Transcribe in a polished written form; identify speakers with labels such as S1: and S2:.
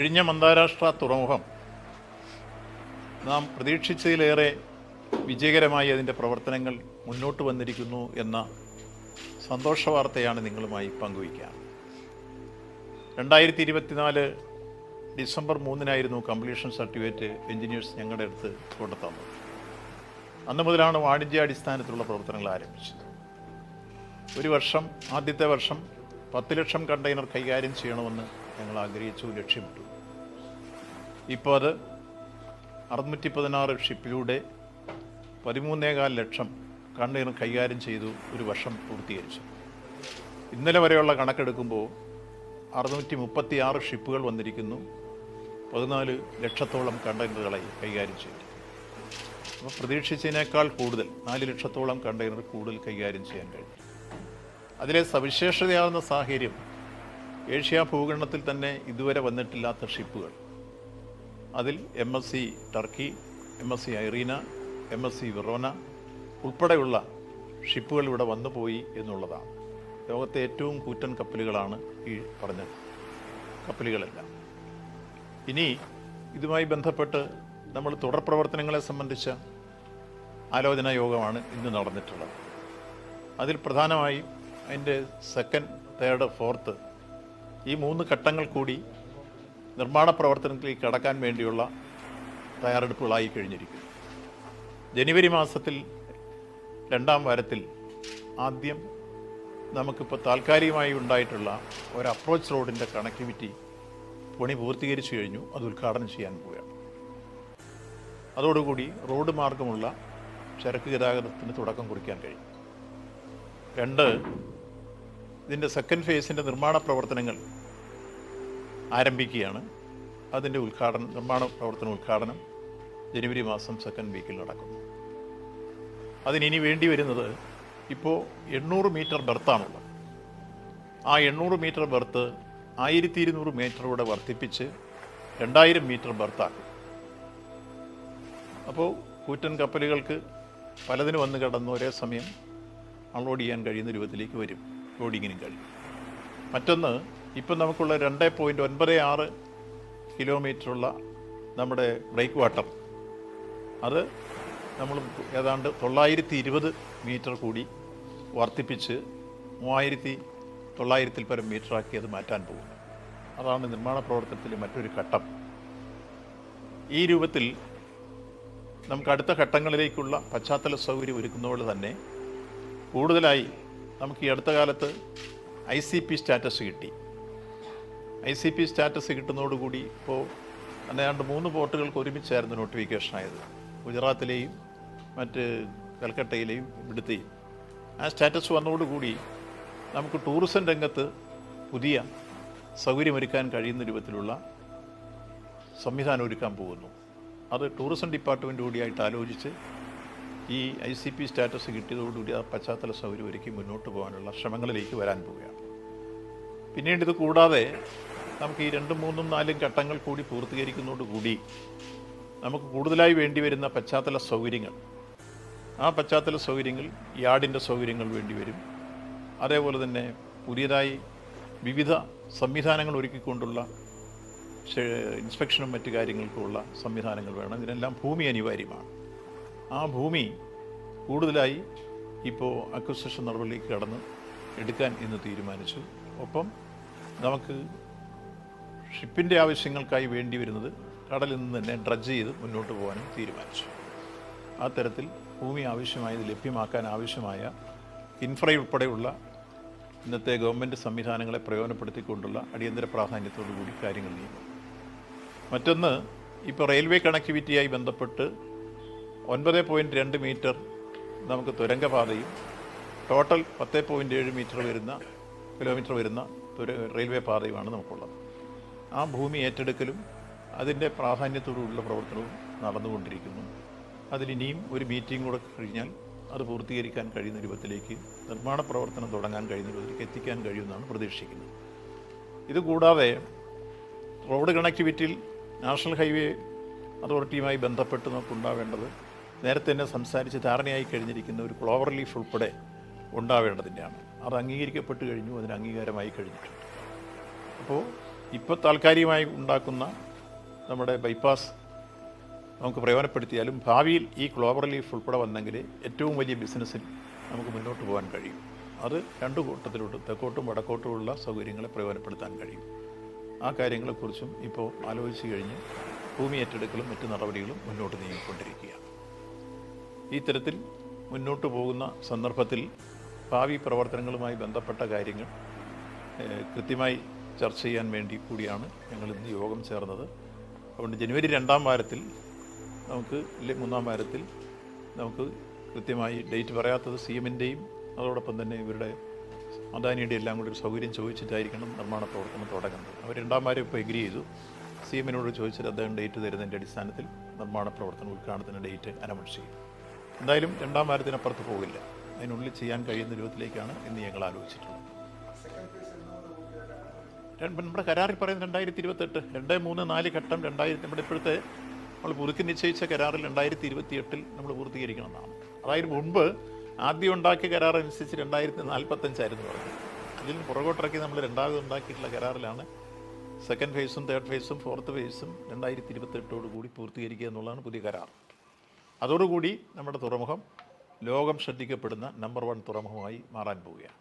S1: വിഴിഞ്ഞം അന്താരാഷ്ട്ര തുറമുഖം നാം പ്രതീക്ഷിച്ചതിലേറെ വിജയകരമായി അതിൻ്റെ പ്രവർത്തനങ്ങൾ മുന്നോട്ട് വന്നിരിക്കുന്നു എന്ന സന്തോഷ വാർത്തയാണ് നിങ്ങളുമായി പങ്കുവയ്ക്കുക. 2024 ഡിസംബർ 3 കംപ്ലീഷൻ സർട്ടിഫിക്കറ്റ് എഞ്ചിനീയേഴ്സ് ഞങ്ങളുടെ അടുത്ത് കൊണ്ടുതന്നത്. അന്ന് മുതലാണ് വാണിജ്യാടിസ്ഥാനത്തിലുള്ള പ്രവർത്തനങ്ങൾ ആരംഭിച്ചത്. ഒരു വർഷം, ആദ്യത്തെ വർഷം 10 ലക്ഷം കണ്ടെയ്നർ കൈകാര്യം ചെയ്യണമെന്ന് ഞങ്ങൾ ആഗ്രഹിച്ചു, ലക്ഷ്യമിട്ടു. ഇപ്പോൾ അത് 616 ഷിപ്പിലൂടെ 13.25 ലക്ഷം കണ്ടെയ്നർ കൈകാര്യം ചെയ്തു ഒരു വർഷം പൂർത്തീകരിച്ചു. ഇന്നലെ വരെയുള്ള കണക്കെടുക്കുമ്പോൾ 636 ഷിപ്പുകൾ വന്നിരിക്കുന്നു, 14 ലക്ഷത്തോളം കണ്ടെയ്നറുകളെ കൈകാര്യം ചെയ്തു. അപ്പോൾ പ്രതീക്ഷിച്ചതിനേക്കാൾ കൂടുതൽ 4 ലക്ഷത്തോളം കണ്ടെയ്നർ കൂടുതൽ കൈകാര്യം ചെയ്യാൻ കഴിഞ്ഞു. അതിലെ സവിശേഷതയാകുന്ന സാഹചര്യം, ഏഷ്യ ഭൂഖണ്ഡത്തിൽ തന്നെ ഇതുവരെ വന്നിട്ടില്ലാത്ത ഷിപ്പുകൾ, അതിൽ MSC Turkey, MSC Irina, MSC Verano ഉൾപ്പെടെയുള്ള ഷിപ്പുകൾ ഇവിടെ വന്നുപോയി എന്നുള്ളതാണ്. ലോകത്തെ ഏറ്റവും കൂറ്റൻ കപ്പലുകളാണ് ഈ പറഞ്ഞ കപ്പലുകളെല്ലാം. ഇനി ഇതുമായി ബന്ധപ്പെട്ട് നമ്മൾ തുടർ പ്രവർത്തനങ്ങളെ സംബന്ധിച്ച ആലോചനാ യോഗമാണ് ഇന്ന് നടന്നിട്ടുള്ളത്. അതിൽ പ്രധാനമായും അതിൻ്റെ 2nd, 3rd, 4th ഈ 3 ഘട്ടങ്ങൾ കൂടി നിർമ്മാണ പ്രവർത്തനത്തിലേക്ക് കടക്കാൻ വേണ്ടിയുള്ള തയ്യാറെടുപ്പുകളായി കഴിഞ്ഞിരിക്കുന്നു. ജനുവരി മാസത്തിൽ 2ാം വാരത്തിൽ ആദ്യം നമുക്കിപ്പോൾ താൽക്കാലികമായി ഉണ്ടായിട്ടുള്ള ഒരു അപ്രോച്ച് റോഡിൻ്റെ കണക്ടിവിറ്റി പണി പൂർത്തീകരിച്ചു കഴിഞ്ഞു. അത് ഉദ്ഘാടനം ചെയ്യാൻ പോവുകയാണ്. അതോടുകൂടി റോഡ് മാർഗമുള്ള ചരക്ക് ഗതാഗതത്തിന് തുടക്കം കുറിക്കാൻ കഴിയും. 2, ഇതിൻ്റെ 2nd ഫേസിൻ്റെ നിർമ്മാണ പ്രവർത്തനങ്ങൾ ആരംഭിക്കുകയാണ്. അതിൻ്റെ നിർമ്മാണ പ്രവർത്തന ഉദ്ഘാടനം ജനുവരി മാസം 2nd വീക്കിൽ നടക്കുന്നു. അതിനി വേണ്ടി വരുന്നത്, ഇപ്പോൾ 800 മീറ്റർ ബെർത്താണുള്ളത്. ആ 800 മീറ്റർ ബെർത്ത് 1200 മീറ്ററോടെ വർദ്ധിപ്പിച്ച് 2000 മീറ്റർ ബെർത്താക്കും. അപ്പോൾ കൂറ്റൻ കപ്പലുകൾക്ക് പലതിന് വന്ന് കിടന്ന് ഒരേ സമയം അൺലോഡ് ചെയ്യാൻ കഴിയുന്ന രൂപത്തിലേക്ക് വരും. ലോഡിങ്ങിനും കഴിയും. മറ്റൊന്ന്, ഇപ്പം നമുക്കുള്ള 2.96 കിലോമീറ്ററുള്ള നമ്മുടെ ബ്രേക്ക് വാട്ടർ, അത് നമ്മൾ ഏതാണ്ട് 920 മീറ്റർ കൂടി വർദ്ധിപ്പിച്ച് 3900 പരം മീറ്ററാക്കി അത് മാറ്റാൻ പോകുന്നു. അതാണ് നിർമ്മാണ പ്രവർത്തനത്തിലെ മറ്റൊരു ഘട്ടം. ഈ രൂപത്തിൽ നമുക്ക് അടുത്ത ഘട്ടങ്ങളിലേക്കുള്ള പശ്ചാത്തല സൗകര്യം ഒരുക്കുന്നതുകൊണ്ട് തന്നെ കൂടുതലായി നമുക്ക് ഈ അടുത്ത കാലത്ത് ICP സ്റ്റാറ്റസ് കിട്ടി. ICP സ്റ്റാറ്റസ് കിട്ടുന്നതോടുകൂടി ഇപ്പോൾ ഏതാണ്ട് 3 പോർട്ടുകൾക്ക് ഒരുമിച്ചായിരുന്നു നോട്ടിഫിക്കേഷനായത്. ഗുജറാത്തിലെയും മറ്റ് കൽക്കട്ടയിലെയും ഇവിടുത്തെയും. ആ സ്റ്റാറ്റസ് വന്നതോടുകൂടി നമുക്ക് ടൂറിസം രംഗത്ത് പുതിയ സൗകര്യമൊരുക്കാൻ കഴിയുന്ന രൂപത്തിലുള്ള സംവിധാനം ഒരുക്കാൻ പോകുന്നു. അത് ടൂറിസം ഡിപ്പാർട്ട്മെൻറ്റ് കൂടിയായിട്ട് ആലോചിച്ച് ഈ ICP സ്റ്റാറ്റസ് കിട്ടിയതോടുകൂടി ആ പശ്ചാത്തല സൗകര്യം ഒരുക്കി മുന്നോട്ട് പോകാനുള്ള ശ്രമങ്ങളിലേക്ക് വരാൻ പോവുകയാണ്. പിന്നീട് ഇത് കൂടാതെ നമുക്ക് ഈ 2, 3, 4 ഘട്ടങ്ങൾ കൂടി പൂർത്തീകരിക്കുന്നതോടുകൂടി നമുക്ക് കൂടുതലായി വേണ്ടി വരുന്ന പശ്ചാത്തല സൗകര്യങ്ങൾ, ആ പശ്ചാത്തല സൗകര്യങ്ങൾ, യാർഡിൻ്റെ സൗകര്യങ്ങൾ വേണ്ടി വരും. അതേപോലെ തന്നെ പുതിയതായി വിവിധ സംവിധാനങ്ങൾ ഒരുക്കിക്കൊണ്ടുള്ള ഇൻസ്പെക്ഷനും മറ്റു കാര്യങ്ങൾക്കുമുള്ള സംവിധാനങ്ങൾ വേണം. ഇതിനെല്ലാം ഭൂമി അനിവാര്യമാണ്. ആ ഭൂമി കൂടുതലായി ഇപ്പോൾ അക്വിസിഷൻ നടപടിയിലേക്ക് കടന്ന് എടുക്കാൻ ഇന്ന് തീരുമാനിച്ചു. ഒപ്പം നമുക്ക് ഷിപ്പിൻ്റെ ആവശ്യങ്ങൾക്കായി വേണ്ടി വരുന്നത് കടലിൽ നിന്ന് തന്നെ ഡ്രഡ്ജ് ചെയ്ത് മുന്നോട്ട് പോകാനും തീരുമാനിച്ചു. ആ തരത്തിൽ ഭൂമി ആവശ്യമായത് ലഭ്യമാക്കാൻ ആവശ്യമായ ഇൻഫ്ര ഉൾപ്പെടെയുള്ള ഇന്നത്തെ ഗവൺമെൻറ് സംവിധാനങ്ങളെ പ്രയോജനപ്പെടുത്തിക്കൊണ്ടുള്ള അടിയന്തര പ്രാധാന്യത്തോടു കൂടി കാര്യങ്ങൾ നീങ്ങും. മറ്റൊന്ന്, ഇപ്പോൾ റെയിൽവേ കണക്ടിവിറ്റിയായി ബന്ധപ്പെട്ട് 9.2 മീറ്റർ നമുക്ക് തുരങ്കപാതയും ടോട്ടൽ 10.7 കിലോമീറ്റർ വരുന്ന റെയിൽവേ പാതയുമാണ് നമുക്കുള്ളത്. ആ ഭൂമി ഏറ്റെടുക്കലും അതിൻ്റെ പ്രാധാന്യത്തോടുള്ള പ്രവർത്തനവും നടന്നുകൊണ്ടിരിക്കുന്നു. അതിലിനിയും ഒരു മീറ്റിംഗ് കൂടെ കഴിഞ്ഞാൽ അത് പൂർത്തീകരിക്കാൻ കഴിയുന്ന രൂപത്തിലേക്ക് നിർമ്മാണ പ്രവർത്തനം തുടങ്ങാൻ കഴിയുന്ന രൂപത്തിലേക്ക് എത്തിക്കാൻ കഴിയുമെന്നാണ് പ്രതീക്ഷിക്കുന്നത്. ഇതുകൂടാതെ റോഡ് കണക്ടിവിറ്റിയിൽ നാഷണൽ ഹൈവേ അതോറിറ്റിയുമായി ബന്ധപ്പെട്ട് നമുക്കുണ്ടാവേണ്ടത്, നേരത്തെ തന്നെ സംസാരിച്ച് ധാരണയായി കഴിഞ്ഞിരിക്കുന്ന ഒരു ക്ലോവർ ലീഫ് ഉൾപ്പെടെ ഉണ്ടാവേണ്ടതിൻ്റെയാണ്. അത് അംഗീകരിക്കപ്പെട്ട് കഴിഞ്ഞു, അതിന് അംഗീകാരമായി കഴിഞ്ഞിട്ടുണ്ട്. അപ്പോൾ ഇപ്പോൾ താൽക്കാലികമായി ഉണ്ടാക്കുന്ന നമ്മുടെ ബൈപ്പാസ് നമുക്ക് പ്രയോജനപ്പെടുത്തിയാലും ഭാവിയിൽ ഈ ക്ലോവർ ലീഫ് ഉൾപ്പെടെ വന്നെങ്കിൽ ഏറ്റവും വലിയ ബിസിനസ്സിൽ നമുക്ക് മുന്നോട്ട് പോകാൻ കഴിയും. അത് രണ്ട് കൂട്ടത്തിലോട്ട് തെക്കോട്ടും വടക്കോട്ടുമുള്ള സൗകര്യങ്ങളെ പ്രയോജനപ്പെടുത്താൻ കഴിയും. ആ കാര്യങ്ങളെക്കുറിച്ചും ഇപ്പോൾ ആലോചിച്ച് കഴിഞ്ഞ് ഭൂമി ഏറ്റെടുക്കലും മറ്റ് നടപടികളും മുന്നോട്ട് നീങ്ങിക്കൊണ്ടിരിക്കുകയാണ്. ഈ തരത്തിൽ മുന്നോട്ട് പോകുന്ന സന്ദർഭത്തിൽ ഭാവി പ്രവർത്തനങ്ങളുമായി ബന്ധപ്പെട്ട കാര്യങ്ങൾ കൃത്യമായി ചർച്ച ചെയ്യാൻ വേണ്ടി കൂടിയാണ് ഞങ്ങൾ ഇന്ന് യോഗം ചേർന്നത്. അതുകൊണ്ട് ജനുവരി 2-ാം വാരത്തിൽ നമുക്ക് മൂന്നാം വാരത്തിൽ നമുക്ക് കൃത്യമായി ഡേറ്റ് പറയാത്തത് CM-ൻ്റെയും അതോടൊപ്പം തന്നെ ഇവരുടെ അദാനിയുടെ എല്ലാം കൂടി ഒരു സൗകര്യം ചോദിച്ചിട്ടായിരിക്കണം നിർമ്മാണ പ്രവർത്തനം തുടങ്ങുന്നത്. അവർ 2-ാം വാരം ഇപ്പോൾ എഗ്രി ചെയ്തു. CM-നോട് ചോദിച്ചിട്ട് അദ്ദേഹം ഡേറ്റ് തരുന്നതിൻ്റെ അടിസ്ഥാനത്തിൽ നിർമ്മാണ പ്രവർത്തനം ഉദ്ഘാടനത്തിൻ്റെ ഡേറ്റ് അനൗൺസ് ചെയ്യും. എന്തായാലും 2-ാം വാരത്തിനപ്പുറത്ത് പോകില്ല. അതിനുള്ളിൽ ചെയ്യാൻ കഴിയുന്ന രൂപത്തിലേക്കാണ് ഇന്ന് ഞങ്ങൾ ആലോചിച്ചിട്ടുള്ളത്. നമ്മുടെ കരാറിൽ പറയുന്നത് 2028, 2, 3, 4 ഘട്ടം 2000. നമ്മുടെ ഇപ്പോഴത്തെ നമ്മൾ പുതുക്കി നിശ്ചയിച്ച കരാറിൽ 2028 നമ്മൾ പൂർത്തീകരിക്കണമെന്നാണ്. അതായത് മുൻപ് ആദ്യം ഉണ്ടാക്കിയ കരാർ അനുസരിച്ച് 2045 പറഞ്ഞത്. അതിൽ നിന്ന് പുറകോട്ടിറക്കി നമ്മൾ രണ്ടാമത് ഉണ്ടാക്കിയിട്ടുള്ള കരാറിലാണ് സെക്കൻഡ് ഫേസും തേർഡ് ഫേസും ഫോർത്ത് ഫേസും 2028 കൂടി പൂർത്തീകരിക്കുക എന്നുള്ളതാണ് പുതിയ കരാർ. അതോടുകൂടി നമ്മുടെ തുറമുഖം ലോകം ശ്രദ്ധിക്കപ്പെടുന്ന നമ്പർ 1 തുറമുഖമായി മാറാൻ പോവുകയാണ്.